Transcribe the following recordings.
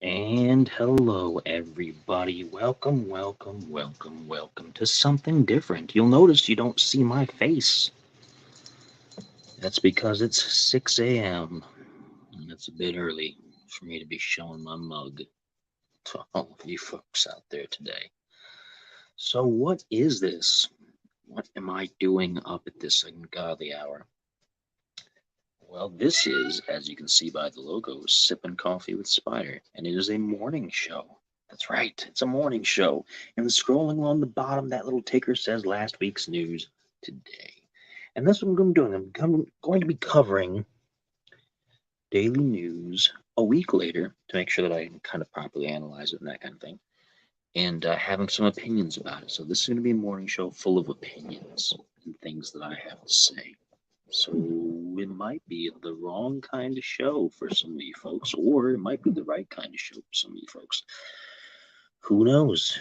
And hello, everybody. Welcome to something different. You'll notice you don't see my face. That's because it's 6 a.m. and it's a bit early for me to be showing my mug to all of you folks out there today. So, what is this? What am I doing up at this ungodly hour? Well, this is, as you can see by the logo, Sippin Coffee with Spider, and it is a morning show. That's right, it's a morning show. And scrolling along the bottom, that little ticker says last week's news today. And that's what I'm doing. I'm going to be covering daily news a week later to make sure that I can kind of properly analyze it and that kind of thing, and having some opinions about it. So this is going to be a morning show full of opinions and things that I have to say. So it might be the wrong kind of show for some of you folks, or it might be the right kind of show for some of you folks. Who knows?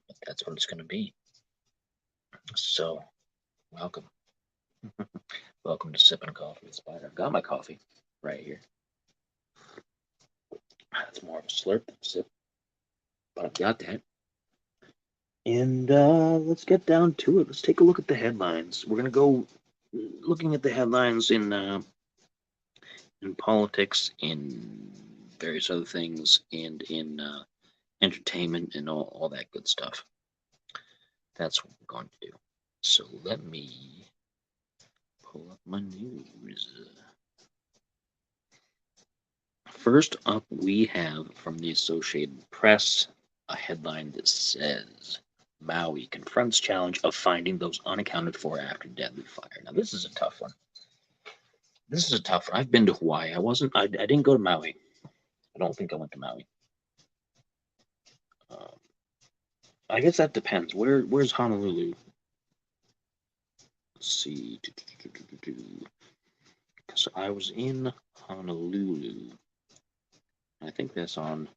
But that's what it's going to be. So, welcome. Welcome to Sippin Coffee with Spider. I've got my coffee right here. It's more of a slurp than a sip, but I've got that. And let's get down to it. Let's take a look at the headlines. We're going to go looking at the headlines in politics, in various other things, and in entertainment and all that good stuff. That's what we're going to do. So let me pull up my news. First up, we have from the Associated Press a headline that says Maui confronts challenge of finding those unaccounted for after deadly fire. Now, this is a tough one. This is a tough one. I've been to Hawaii. I didn't go to Maui. I don't think I went to Maui. Um, I guess that depends. Where's Honolulu? Let's see. Because I was in Honolulu. I think that's on.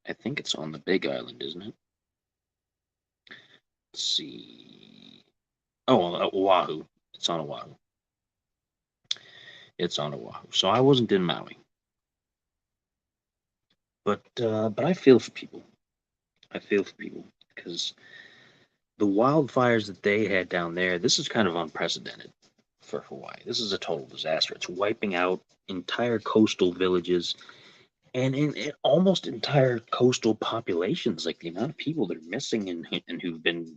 I think it's on the Big Island, isn't it? Let's see. Oh, Oahu. It's on Oahu. It's on Oahu. So I wasn't in Maui. But I feel for people. I feel for people because the wildfires that they had down there, this is kind of unprecedented for Hawaii. This is a total disaster. It's wiping out entire coastal villages and in almost entire coastal populations. Like the amount of people that are missing and who've been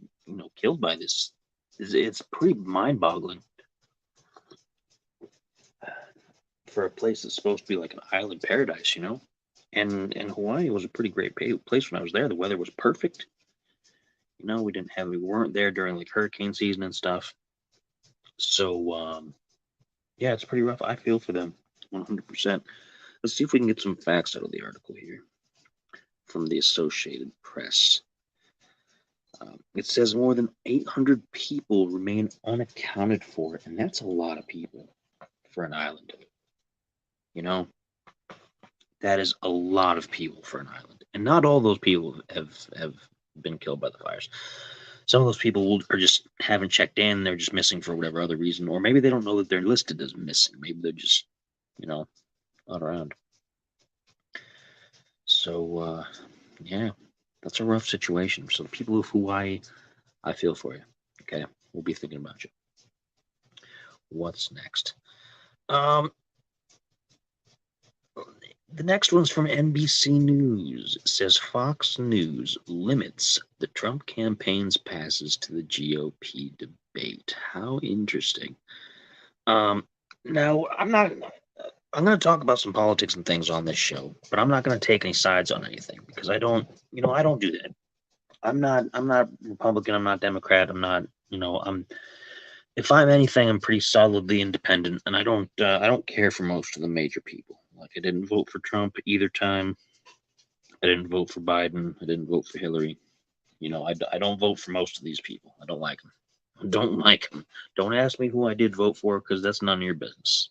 killed by this it's pretty mind-boggling for a place that's supposed to be like an island paradise, And Hawaii was a pretty great place when I was there. The weather was perfect. We weren't there during like hurricane season and stuff. So yeah, it's pretty rough. I feel for them 100%. Let's see if we can get some facts out of the article here from the Associated Press. It says more than 800 people remain unaccounted for, and that's a lot of people for an island. You know, that is a lot of people for an island, and not all those people have been killed by the fires. Some of those people are just haven't checked in. They're just missing for whatever other reason, or maybe they don't know that they're listed as missing. Maybe they're just, not around. So, yeah, that's a rough situation. So, the people of Hawaii, I feel for you. Okay, we'll be thinking about you. What's next? The next one's from NBC News. It says Fox News limits the Trump campaign's passes to the GOP debate. How interesting. Now I'm going to talk about some politics and things on this show, but I'm not going to take any sides on anything because I don't do that. I'm not Republican, I'm not Democrat, if I'm anything, I'm pretty solidly independent, and I don't care for most of the major people. Like I didn't vote for Trump either time. I didn't vote for Biden. I didn't vote for Hillary. I don't vote for most of these people. I don't like them. I don't like them. Don't ask me who I did vote for because that's none of your business.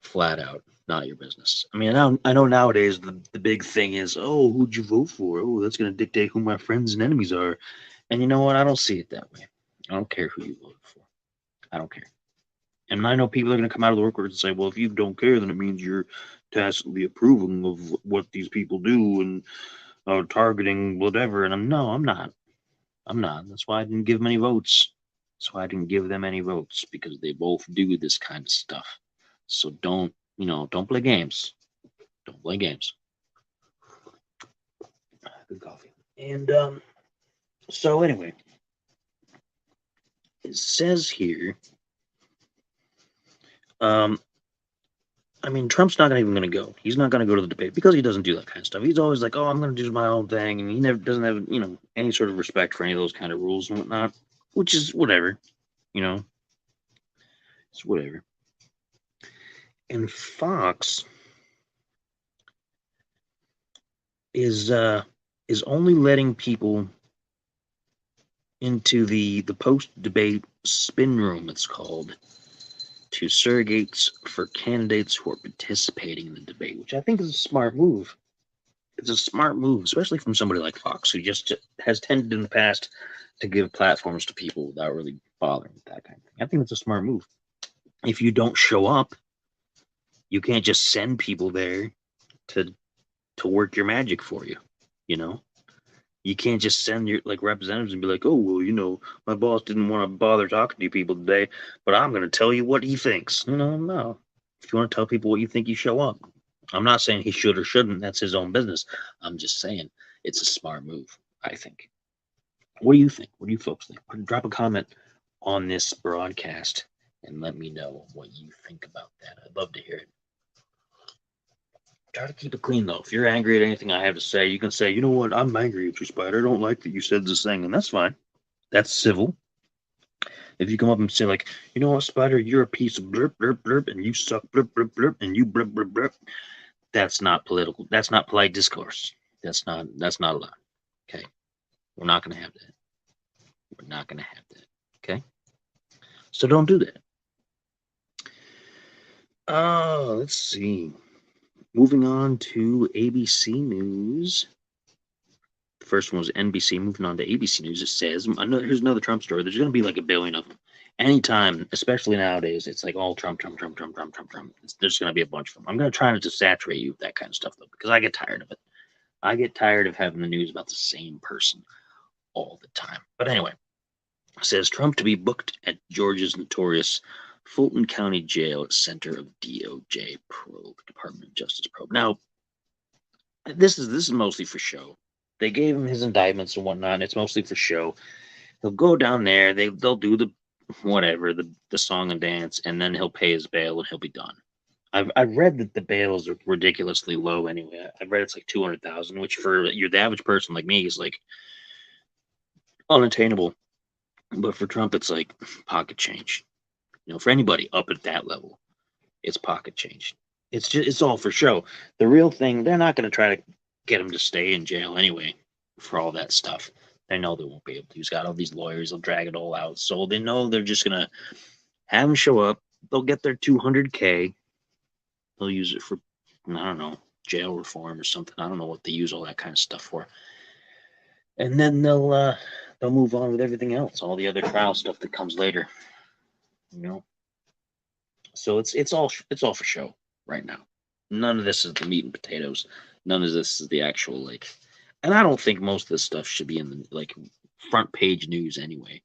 Flat out, not your business. I mean, I know nowadays the big thing is, oh, who'd you vote for? Oh, that's going to dictate who my friends and enemies are. And you know what? I don't see it that way. I don't care who you voted for. I don't care. And I know people are going to come out of the woodwork and say, well, if you don't care, then it means you're tacitly approving of what these people do and targeting whatever. And I'm not. I'm not. That's why I didn't give them any votes. That's why I didn't give them any votes, because they both do this kind of stuff. So don't play games. Don't play games. Good coffee. And so anyway, it says here, I mean, Trump's not even going to go. He's not going to go to the debate because he doesn't do that kind of stuff. He's always like, "Oh, I'm going to do my own thing," and he never doesn't have any sort of respect for any of those kind of rules and whatnot. Which is whatever, it's whatever. And Fox is only letting people into the post-debate spin room, it's called, to surrogates for candidates who are participating in the debate, which I think is a smart move. It's a smart move, especially from somebody like Fox, who just has tended in the past to give platforms to people without really bothering with that kind of thing. I think it's a smart move. If you don't show up, you can't just send people there to work your magic for you. You can't just send your representatives and be like, "Oh, well, my boss didn't want to bother talking to you people today, but I'm going to tell you what he thinks." No. If you want to tell people what you think, you show up. I'm not saying he should or shouldn't. That's his own business. I'm just saying it's a smart move, I think. What do you think? What do you folks think? Drop a comment on this broadcast and let me know what you think about that. I'd love to hear it. Try to keep it clean, though. If you're angry at anything I have to say, you can say, "You know what? I'm angry at you, Spider. I don't like that you said this thing," and that's fine. That's civil. If you come up and say, like, "You know what, Spider? You're a piece of blurp, blurp, blurp, and you suck, blurp, blurp, blurp, and you blurp, blurp, blurp," that's not political. That's not polite discourse. That's not allowed. Okay? We're not going to have that. We're not going to have that. Okay? So don't do that. Let's see. Moving on to ABC News. The first one was NBC. Moving on to ABC News, it says, here's another Trump story. There's going to be like a billion of them. Anytime, especially nowadays, it's like all Trump. There's going to be a bunch of them. I'm going to try not to saturate you with that kind of stuff, though, because I get tired of it. I get tired of having the news about the same person all the time. But anyway, it says Trump to be booked at Georgia's notorious Fulton County Jail at center of DOJ probe, Department of Justice probe. Now, this is mostly for show. They gave him his indictments and whatnot, and it's mostly for show. He'll go down there, they'll do the whatever, the song and dance, and then he'll pay his bail and he'll be done. I've read that the bails are ridiculously low anyway. I've read it's like $200,000, which for the average person like me is like unattainable. But for Trump, it's like pocket change. For anybody up at that level, it's pocket change. It's all for show. The real thing, they're not going to try to get him to stay in jail anyway for all that stuff. They know they won't be able to. He's got all these lawyers. They'll drag it all out. So they know they're just going to have him show up. They'll get their $200K. They'll use it for, I don't know, jail reform or something. I don't know what they use all that kind of stuff for. And then they'll move on with everything else, all the other trial stuff that comes later. So it's all for show right now. None of this is the meat and potatoes. None of this is the actual and I don't think most of this stuff should be in the front page news anyway.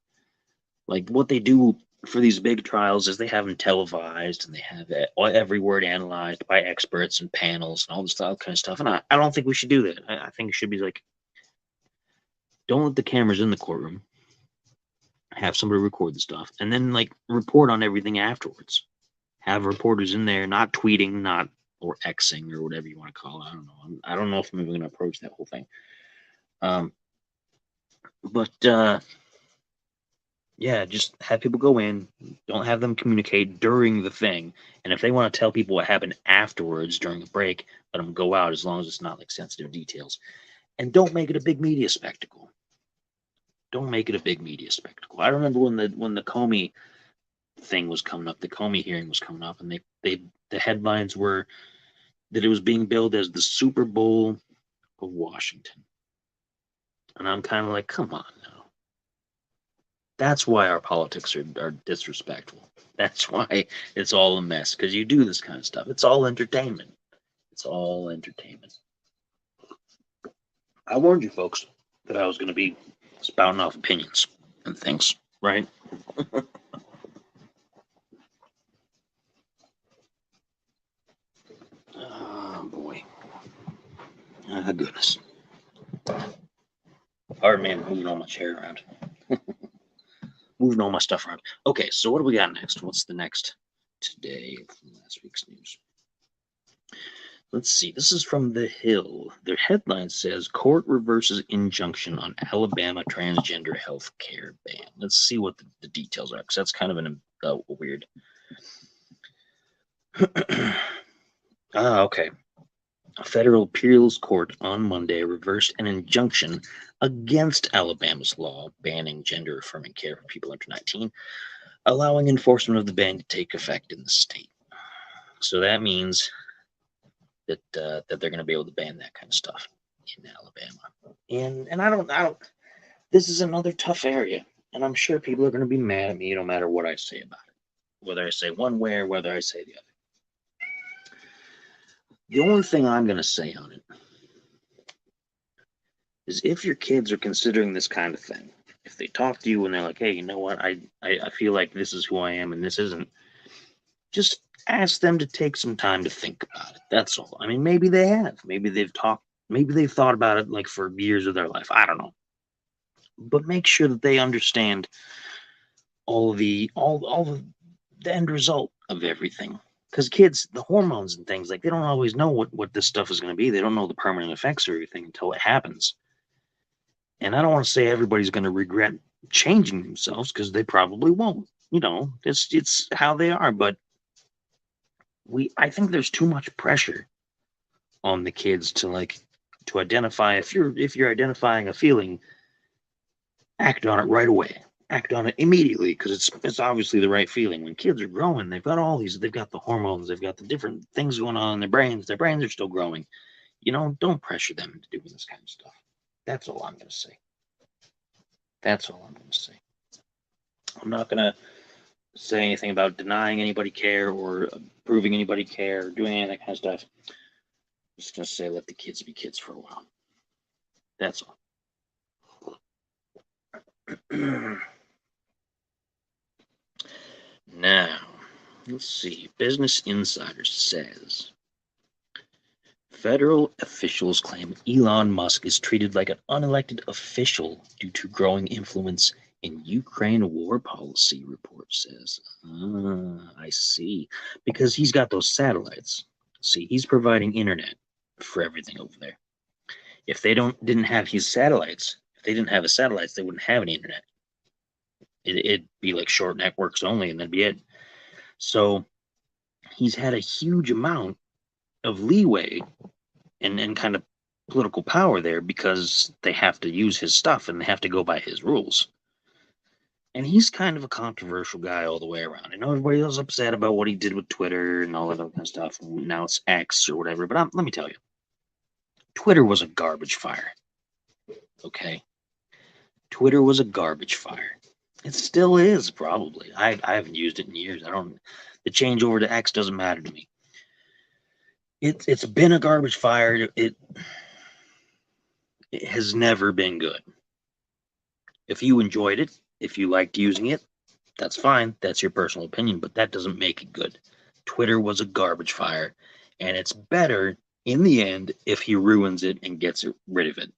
What they do for these big trials is they have them televised and they have every word analyzed by experts and panels and all this kind of stuff. And I don't think we should do that. I think it should be don't let the cameras in the courtroom. Have somebody record the stuff and then report on everything afterwards. Have reporters in there, not tweeting, or Xing or whatever you want to call it. I don't know. I don't know if I'm even going to approach that whole thing. Yeah, just have people go in. Don't have them communicate during the thing. And if they want to tell people what happened afterwards during a break, let them go out as long as it's not sensitive details. And don't make it a big media spectacle. Don't make it a big media spectacle. I remember when the Comey thing was coming up, the Comey hearing was coming up, and the headlines were that it was being billed as the Super Bowl of Washington. And I'm kind of like, come on now. That's why our politics are disrespectful. That's why it's all a mess, because you do this kind of stuff. It's all entertainment. It's all entertainment. I warned you folks that I was going to be spouting off opinions and things, right? Oh, boy. Ah, goodness. Pardon me, I'm moving all my chair around. Moving all my stuff around. Okay, so what do we got next? What's the next today from last week's news? Let's see. This is from The Hill. Their headline says, Court reverses injunction on Alabama transgender health care ban. Let's see what the details are, because that's kind of a weird. Okay. A federal appeals court on Monday reversed an injunction against Alabama's law banning gender-affirming care for people under 19, allowing enforcement of the ban to take effect in the state. So that means that they're going to be able to ban that kind of stuff in Alabama. And I don't. This is another tough area, and I'm sure people are going to be mad at me no matter what I say about it, whether I say one way or whether I say the other. The only thing I'm going to say on it is, if your kids are considering this kind of thing, if they talk to you and they're like, hey, you know what, I feel like this is who I am and this isn't, just ask them to take some time to think about it. That's all. I mean, maybe they have. Maybe they've thought about it like for years of their life. I don't know. But make sure that they understand all the end result of everything. Because kids, the hormones and things, like, they don't always know what this stuff is going to be. They don't know the permanent effects of everything until it happens. And I don't want to say everybody's going to regret changing themselves, because they probably won't. You know, it's how they are. But I think there's too much pressure on the kids to identify. If you're identifying a feeling, act on it right away. Act on it immediately, because it's obviously the right feeling. When kids are growing, they've got the hormones, they've got the different things going on in their brains. Their brains are still growing. Don't pressure them into doing this kind of stuff. That's all I'm going to say. That's all I'm going to say. I'm not going to say anything about denying anybody care or proving anybody care or doing any of that kind of stuff. I'm just going to say, let the kids be kids for a while. That's all. Now, let's see. Business Insider says federal officials claim Elon Musk is treated like an unelected official due to growing influence in Ukraine war policy, report says. I see. Because he's got those satellites. See, he's providing internet for everything over there. If they didn't have his satellites, they wouldn't have any internet. It'd be like short networks only, and that'd be it. So he's had a huge amount of leeway and kind of political power there, because they have to use his stuff and they have to go by his rules. And he's kind of a controversial guy all the way around. I know everybody was upset about what he did with Twitter and all that other kind of stuff. And now it's X or whatever. But let me tell you, Twitter was a garbage fire. Okay? Twitter was a garbage fire. It still is, probably. I haven't used it in years. The change over to X doesn't matter to me. It's been a garbage fire. It has never been good. If you enjoyed it, if you liked using it, that's fine. That's your personal opinion, but that doesn't make it good. Twitter was a garbage fire, and it's better in the end if he ruins it and gets rid of it.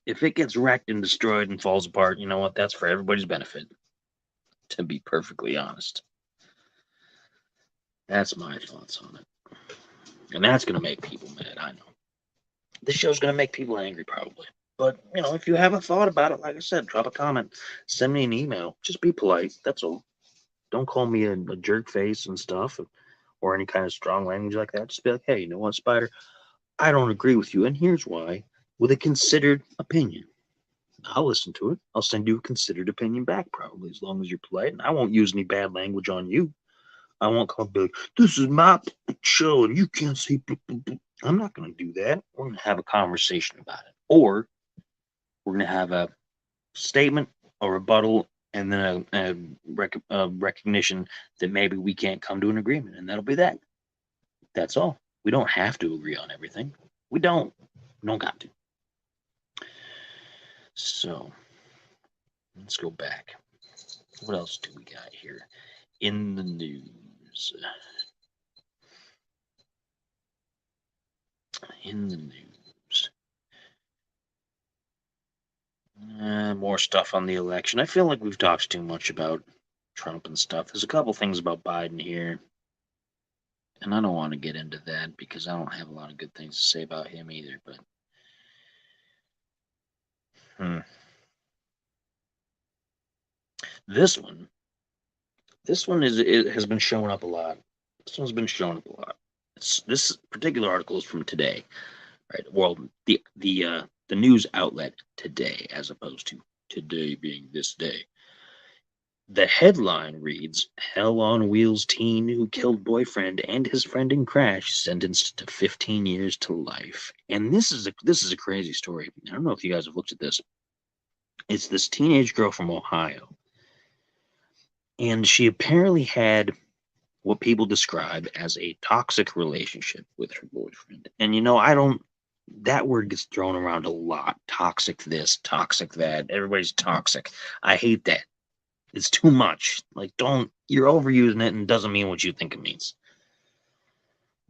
If it gets wrecked and destroyed and falls apart, you know what? That's for everybody's benefit, to be perfectly honest. That's my thoughts on it. And that's going to make people mad, I know. This show's going to make people angry, probably. But, if you haven't thought about it, like I said, drop a comment, send me an email. Just be polite, that's all. Don't call me a jerk face and stuff, or any kind of strong language like that. Just be like, hey, you know what, Spider? I don't agree with you, and here's why, with a considered opinion. I'll listen to it. I'll send you a considered opinion back, probably, as long as you're polite. And I won't use any bad language on you. I won't come be like, this is my show, and you can't say blah, blah, blah. I'm not going to do that. We're going to have a conversation about it. Or we're going to have a statement, a rebuttal, and then a recognition that maybe we can't come to an agreement, and that'll be that. That's all. We don't have to agree on everything. We don't. We don't got to. So let's go back. What else do we got here in the news? In the news. More stuff on the election. I feel like we've talked too much about Trump and stuff. There's a couple things about Biden here. And I don't want to get into that because I don't have a lot of good things to say about him either. But this one it has been showing up a lot. This one's been showing up a lot. This particular article is from today, right? Well, the news outlet Today, as opposed to today being this day. The headline reads, Hell on Wheels teen who killed boyfriend and his friend in crash sentenced to 15 years to life. And this is a crazy story. I don't know if you guys have looked at this. It's this teenage girl from Ohio. And she apparently had what people describe as a toxic relationship with her boyfriend. And that word gets thrown around a lot. Toxic this, toxic that. Everybody's toxic. I hate that. It's too much. Like, you're overusing it and it doesn't mean what you think it means.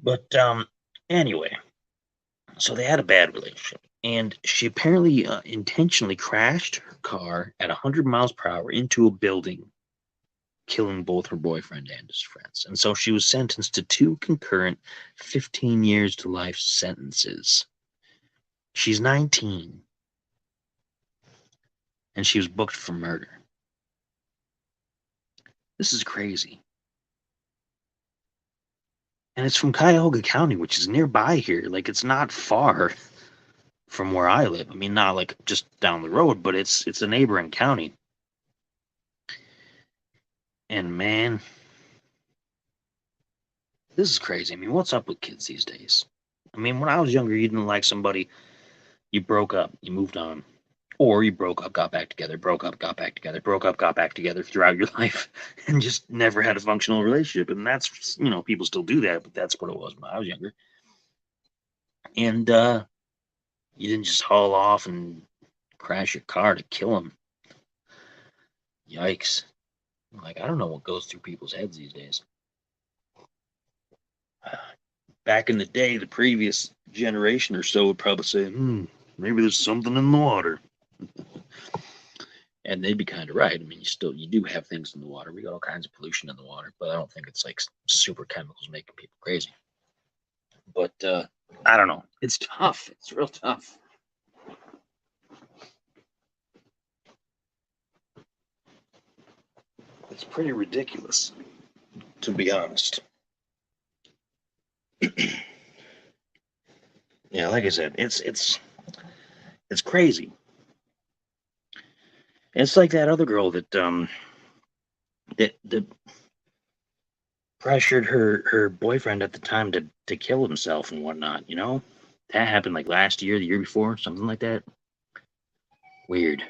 But anyway, so they had a bad relationship. And she apparently intentionally crashed her car at 100 miles per hour into a building, killing both her boyfriend and his friends. And so she was sentenced to 2 concurrent 15 years to life sentences. She's 19. And she was booked for murder. This is crazy. And it's from Cuyahoga County, which is nearby here. Like, it's not far from where I live. I mean, not like just down the road, but it's a neighboring county. And man, this is crazy. I mean, what's up with kids these days? I mean, when I was younger, you didn't like somebody, you broke up, you moved on. Or you broke up, got back together, broke up, got back together, broke up, got back together throughout your life, and just never had a functional relationship. And that's, people still do that, but that's what it was when I was younger. And you didn't just haul off and crash your car to kill them. Yikes. Like, I don't know what goes through people's heads these days. Back in the day, the previous generation or so would probably say, maybe there's something in the water. And they'd be kind of right. I mean, you do have things in the water. We got all kinds of pollution in the water, but I don't think it's like super chemicals making people crazy. But I don't know. It's tough. It's real tough. It's pretty ridiculous, to be honest. Yeah, like I said, it's crazy. It's like that other girl that that pressured her boyfriend at the time to kill himself and whatnot. That happened like last year, the year before, something like that. Weird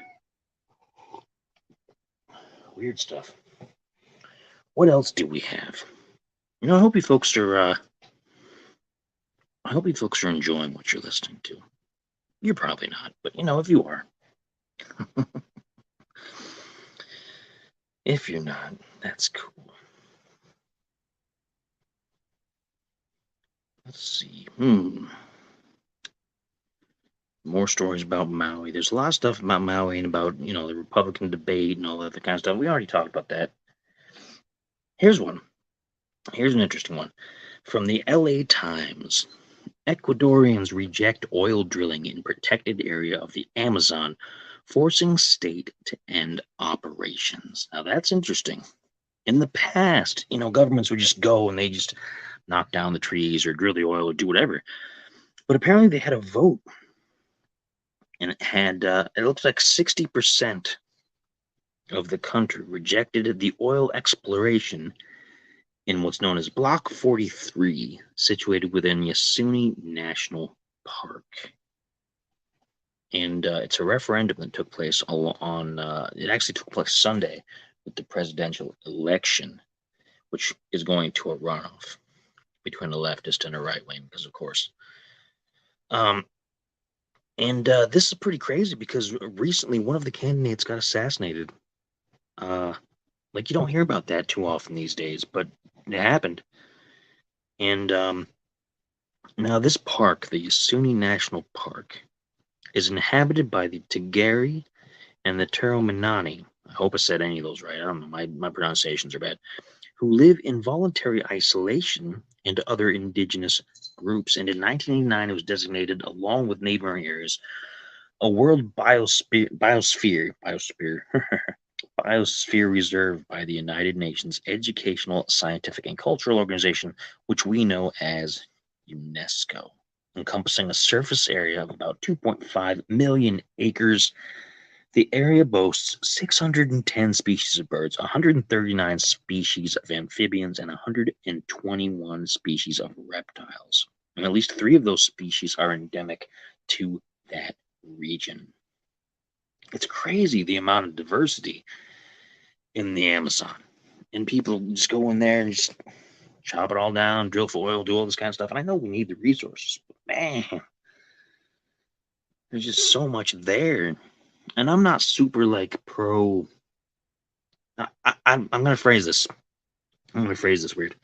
stuff. What else do we have? I hope you folks are enjoying what you're listening to. You're probably not, but if you are. If you're not, that's cool. Let's see. More stories about Maui. There's a lot of stuff about Maui and about, the Republican debate and all that kind of stuff. We already talked about that. Here's one. Here's an interesting one. From the LA Times. Ecuadorians reject oil drilling in protected area of the Amazon, forcing state to end operations. Now that's interesting. In the past, governments would just go and they just knock down the trees or drill the oil or do whatever. But apparently they had a vote. And it looks like 60% of the country rejected the oil exploration in what's known as Block 43, situated within Yasuni National Park. And it's a referendum that took place on, it actually took place Sunday with the presidential election, which is going to a runoff between a leftist and a right wing, because of course. And this is pretty crazy because recently one of the candidates got assassinated. Like, you don't hear about that too often these days, but it happened. And now this park, the Yasuni National Park, is inhabited by the Tagari and the Tarominani. I hope I said any of those right. I don't know. My pronunciations are bad. Who live in voluntary isolation and other indigenous groups. And in 1989, it was designated, along with neighboring areas, a World Biosphere Biosphere Reserve by the United Nations Educational, Scientific, and Cultural Organization, which we know as UNESCO, encompassing a surface area of about 2.5 million acres. The area boasts 610 species of birds, 139 species of amphibians, and 121 species of reptiles. And at least 3 of those species are endemic to that region. It's crazy the amount of diversity in the Amazon. And people just go in there and just chop it all down, drill for oil, do all this kind of stuff. And I know we need the resources, but man, there's just so much there. And I'm not super like pro. I'm gonna phrase this. I'm gonna phrase this weird,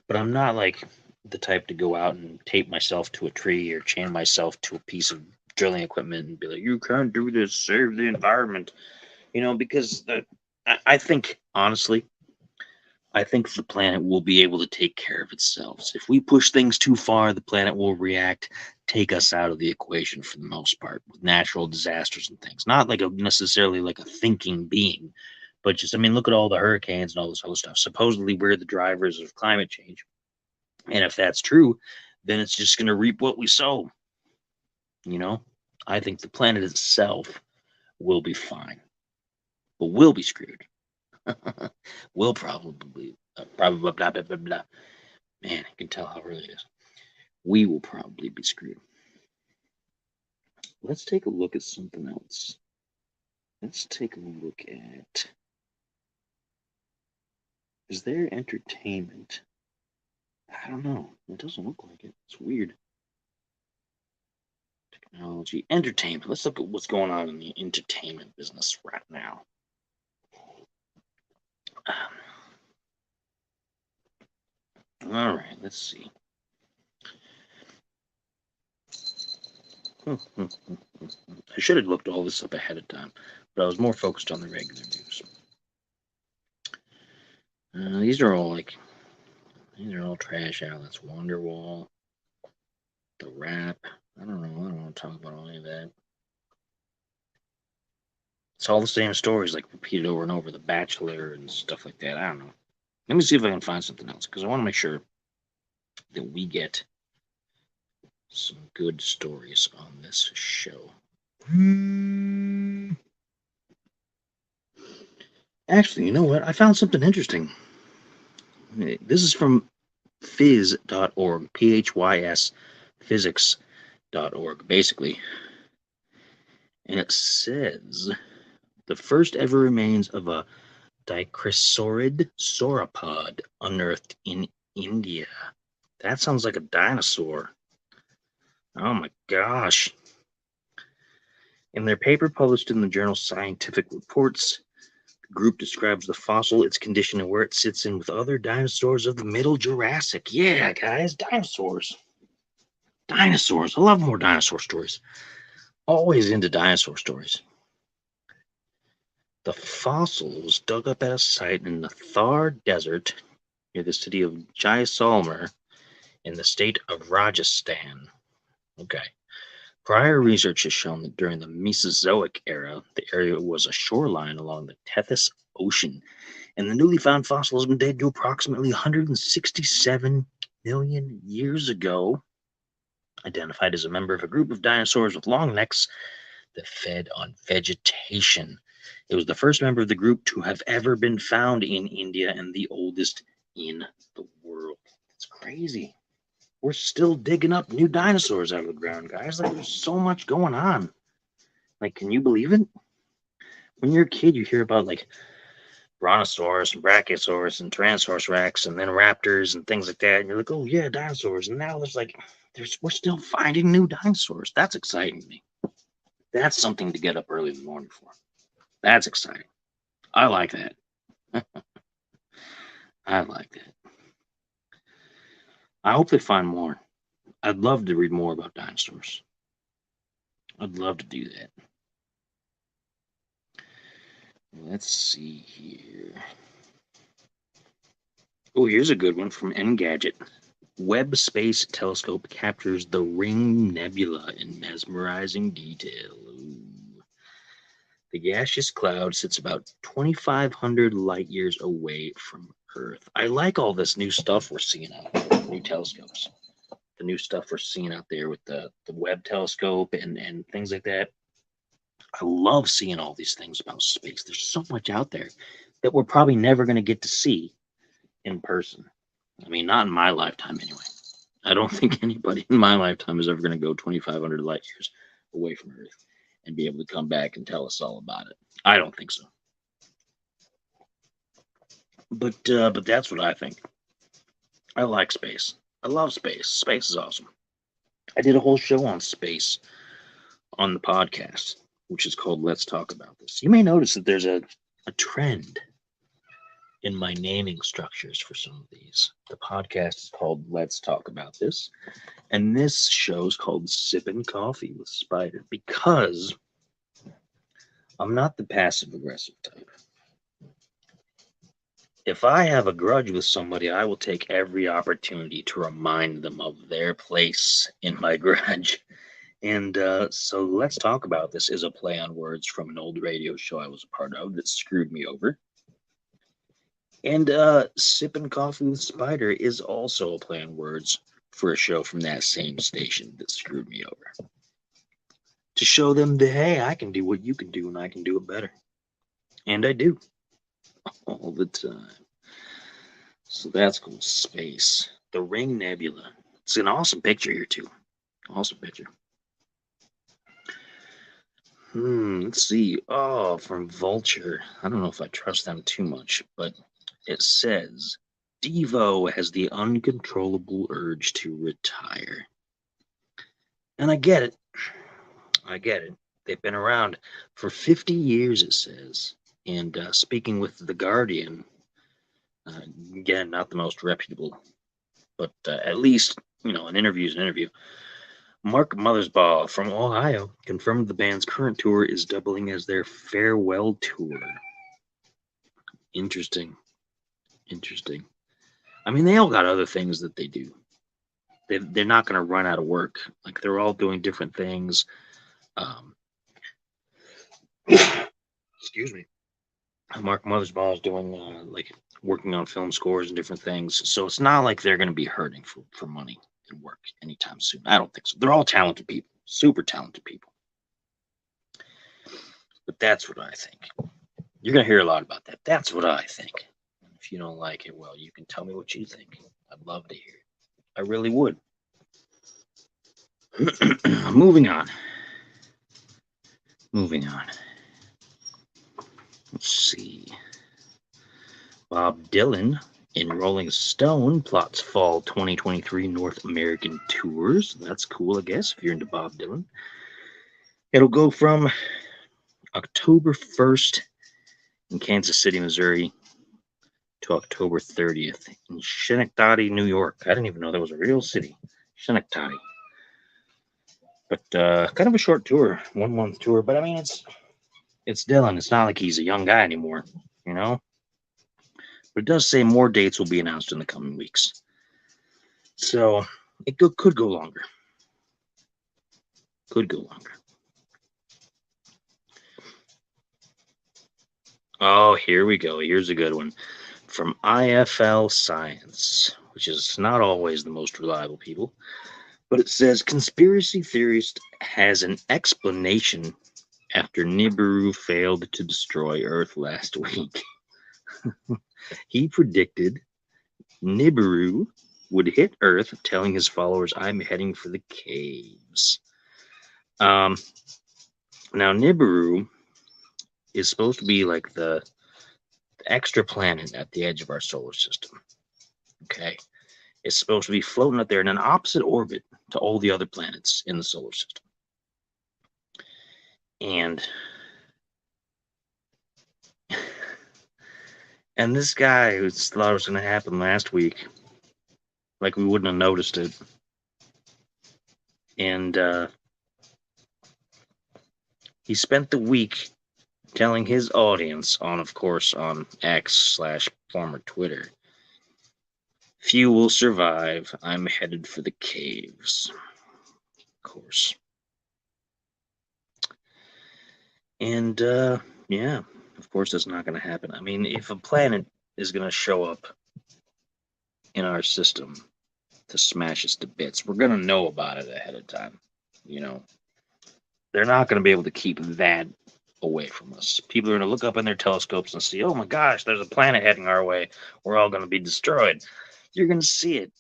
but I'm not like the type to go out and tape myself to a tree or chain myself to a piece of drilling equipment and be like, "You can't do this. Save the environment," because I think honestly, I think the planet will be able to take care of itself. If we push things too far, the planet will react, take us out of the equation for the most part with natural disasters and things. Not like necessarily like a thinking being, but just, I mean, look at all the hurricanes and all this other stuff. Supposedly, we're the drivers of climate change. And if that's true, then it's just going to reap what we sow. I think the planet itself will be fine, but we'll be screwed. We'll probably, blah, blah, blah, blah, blah, blah. Man, I can tell how early it is. We will probably be screwed. Let's take a look at something else. Let's take a look at, is there entertainment? I don't know. It doesn't look like it. It's weird. Technology, entertainment. Let's look at what's going on in the entertainment business right now. All right, let's see. I should have looked all this up ahead of time, but I was more focused on the regular news. These are all trash outlets. Wonderwall, The Wrap. I don't know. I don't want to talk about any of that. It's all the same stories, like repeated over and over. The Bachelor and stuff like that. I don't know. Let me see if I can find something else, because I want to make sure that we get some good stories on this show. Actually, you know what? I found something interesting. This is from phys.org, PHYS, physics.org, basically. And it says the first ever remains of a dicrosaurid sauropod unearthed in India. That sounds like a dinosaur. Oh my gosh. In their paper published in the journal Scientific Reports, the group describes the fossil, its condition, and where it sits in with other dinosaurs of the Middle Jurassic. Yeah, guys, dinosaurs. Dinosaurs. I love more dinosaur stories. Always into dinosaur stories. The fossil was dug up at a site in the Thar Desert near the city of Jaisalmer in the state of Rajasthan. Okay. Prior research has shown that during the Mesozoic era, the area was a shoreline along the Tethys Ocean, and the newly found fossil has been dated to approximately 167 million years ago. Identified as a member of a group of dinosaurs with long necks that fed on vegetation. It was the first member of the group to have ever been found in India and the oldest in the world. It's crazy. We're still digging up new dinosaurs out of the ground, guys. Like, there's so much going on. Like, can you believe it? When you're a kid, you hear about like Brontosaurus and Brachiosaurus and Tyrannosaurus Rex and then raptors and things like that. And you're like, oh yeah, dinosaurs. And now we're still finding new dinosaurs. That's exciting to me. That's something to get up early in the morning for. That's exciting. I like that. I like that. I hope they find more. I'd love to read more about dinosaurs. I'd love to do that. Let's see here. Oh, here's a good one from Engadget. Webb Space Telescope captures the Ring Nebula in mesmerizing detail. Ooh. The gaseous cloud sits about 2,500 light years away from Earth. I like all this new stuff we're seeing out there, new telescopes. The new stuff we're seeing out there with the Webb telescope and things like that. I love seeing all these things about space. There's so much out there that we're probably never going to get to see in person. I mean, not in my lifetime anyway. I don't think anybody in my lifetime is ever going to go 2,500 light years away from Earth and be able to come back and tell us all about it. I don't think so. But that's what I think. I like space. I love space. Space is awesome. I did a whole show on space on the podcast, which is called Let's Talk About This. You may notice that there's a trend in my naming structures for some of these. The podcast is called Let's Talk About This, and this show is called Sippin Coffee with Spider, because I'm not the passive aggressive type. If I have a grudge with somebody, I will take every opportunity to remind them of their place in my grudge. And so Let's Talk About This is a play on words from an old radio show I was a part of that screwed me over. And Sippin' Coffee with Spider is also a play on words for a show from that same station that screwed me over. To show them that, hey, I can do what you can do and I can do it better. And I do. All the time. So that's cool. Space. The Ring Nebula. It's an awesome picture here, too. Awesome picture. Let's see. Oh, from Vulture. I don't know if I trust them too much, but it says Devo has the uncontrollable urge to retire. And I get it. I get it. They've been around for 50 years, it says. And speaking with The Guardian, again, not the most reputable, but at least, an interview is an interview. Mark Mothersbaugh from Ohio confirmed the band's current tour is doubling as their farewell tour. Interesting. I mean, they all got other things that they do. They're not going to run out of work. Like, they're all doing different things. Excuse me. Mark Mothersbaugh is doing working on film scores and different things. So it's not like they're going to be hurting for money and work anytime soon. I don't think so. They're all talented people, super talented people. But that's what I think. You're going to hear a lot about that. That's what I think. If you don't like it, well, you can tell me what you think. I'd love to hear it. I really would. Moving on. Let's see. Bob Dylan in Rolling Stone plots fall 2023 North American tours. That's cool, I guess, if you're into Bob Dylan. It'll go from October 1st in Kansas City, Missouri, to October 30th in Schenectady, New York. I didn't even know that was a real city, Schenectady. But kind of a short tour, 1 month tour. But I mean, it's Dylan. It's not like he's a young guy anymore, But it does say more dates will be announced in the coming weeks. So it could go longer. Oh, here we go. Here's a good one from IFL Science, which is not always the most reliable people. But it says conspiracy theorist has an explanation after Nibiru failed to destroy Earth last week. He predicted Nibiru would hit Earth, telling his followers, "I'm heading for the caves." Now, Nibiru is supposed to be like the extra planet at the edge of our solar system. Okay. It's supposed to be floating up there in an opposite orbit to all the other planets in the solar system. And this guy who thought it was going to happen last week, like we wouldn't have noticed it. And he spent the week telling his audience on, of course, on X/former Twitter, few will survive. I'm headed for the caves. Of course. And yeah, of course that's not going to happen. I mean, if a planet is going to show up in our system to smash us to bits, we're going to know about it ahead of time. You know, they're not going to be able to keep that away from us. People are going to look up in their telescopes and see, oh my gosh, there's a planet heading our way. We're all going to be destroyed. You're going to see it.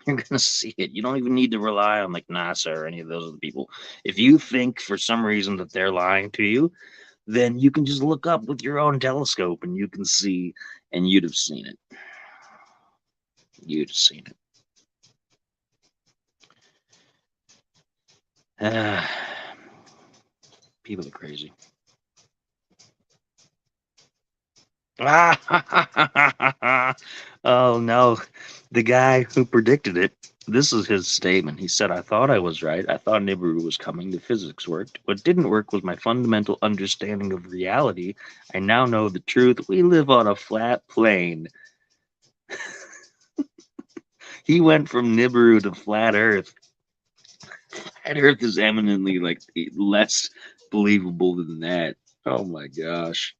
You're going to see it. You don't even need to rely on like NASA or any of those other people. If you think for some reason that they're lying to you, then you can just look up with your own telescope and you can see, and you'd have seen it. You'd have seen it. People are crazy. Oh no, the guy who predicted it, this is his statement. He said, I thought I was right. I thought Nibiru was coming. The physics worked. What didn't work was my fundamental understanding of reality. I now know the truth. We live on a flat plane. He went from Nibiru to flat Earth. Flat Earth is eminently like less believable than that. Oh my gosh.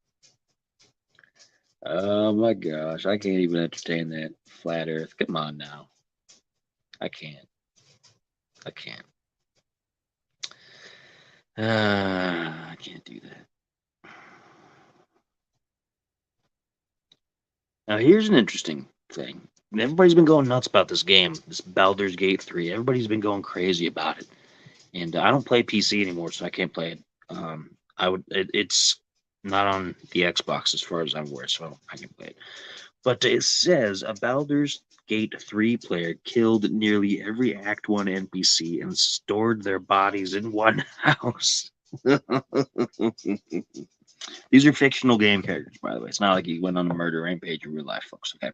Oh my gosh. I can't even entertain that. Flat Earth. Come on now. I can't. I can't. I can't do that. Now, here's an interesting thing. Everybody's been going nuts about this game, this Baldur's Gate 3. Everybody's been going crazy about it. And I don't play PC anymore, so I can't play it. It's not on the Xbox as far as I'm aware, so I can play it. But it says a Baldur's Gate 3 player killed nearly every Act 1 NPC and stored their bodies in one house. These are fictional game characters, by the way. It's not like he went on a murder rampage in real life, folks. Okay.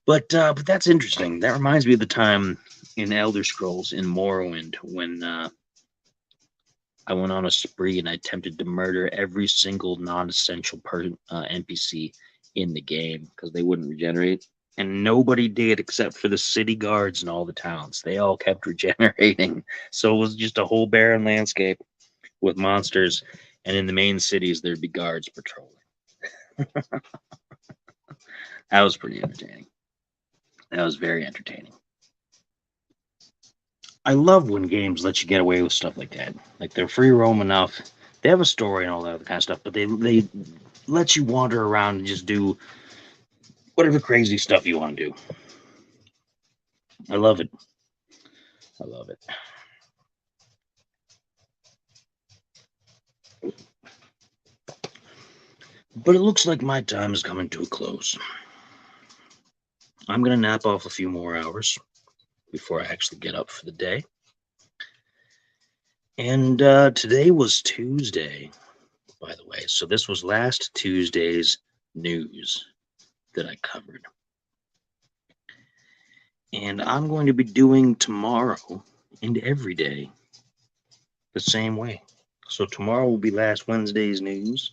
But that's interesting. That reminds me of the time in Elder Scrolls in Morrowind when I went on a spree and I attempted to murder every single non-essential NPC in the game because they wouldn't regenerate. And nobody did except for the city guards in all the towns. They all kept regenerating. So it was just a whole barren landscape with monsters. And in the main cities, there'd be guards patrolling. That was pretty entertaining. That was very entertaining. I love when games let you get away with stuff like that. Like they're free roam enough. They have a story and all that other kind of stuff, but they let you wander around and just do whatever crazy stuff you want to do. I love it. I love it. But it looks like my time is coming to a close. I'm going to nap off a few more hours before I actually get up for the day. And today was Tuesday, by the way. So this was last Tuesday's news that I covered. And I'm going to be doing tomorrow and every day the same way. So tomorrow will be last Wednesday's news,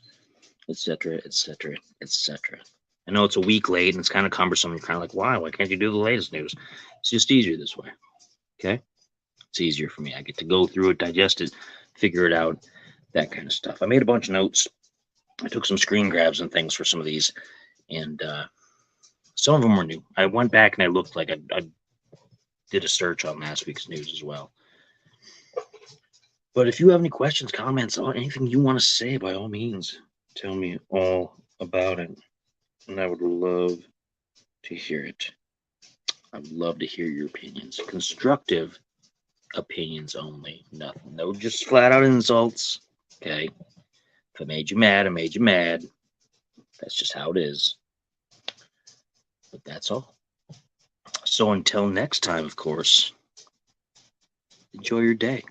etc., etc., etc. I know it's a week late and it's kind of cumbersome. You're kind of like, why can't you do the latest news? It's just easier this way. Okay? It's easier for me. I get to go through it, digest it, figure it out, that kind of stuff. I made a bunch of notes. I took some screen grabs and things for some of these, and some of them were new. I went back and I looked like I did a search on last week's news as well. But if you have any questions, comments, or anything you want to say, by all means, tell me all about it. And I would love to hear it. I would love to hear your opinions. Constructive opinions only. Nothing. No, just flat out insults. Okay. If I made you mad, I made you mad. That's just how it is. But that's all. So until next time, of course, enjoy your day.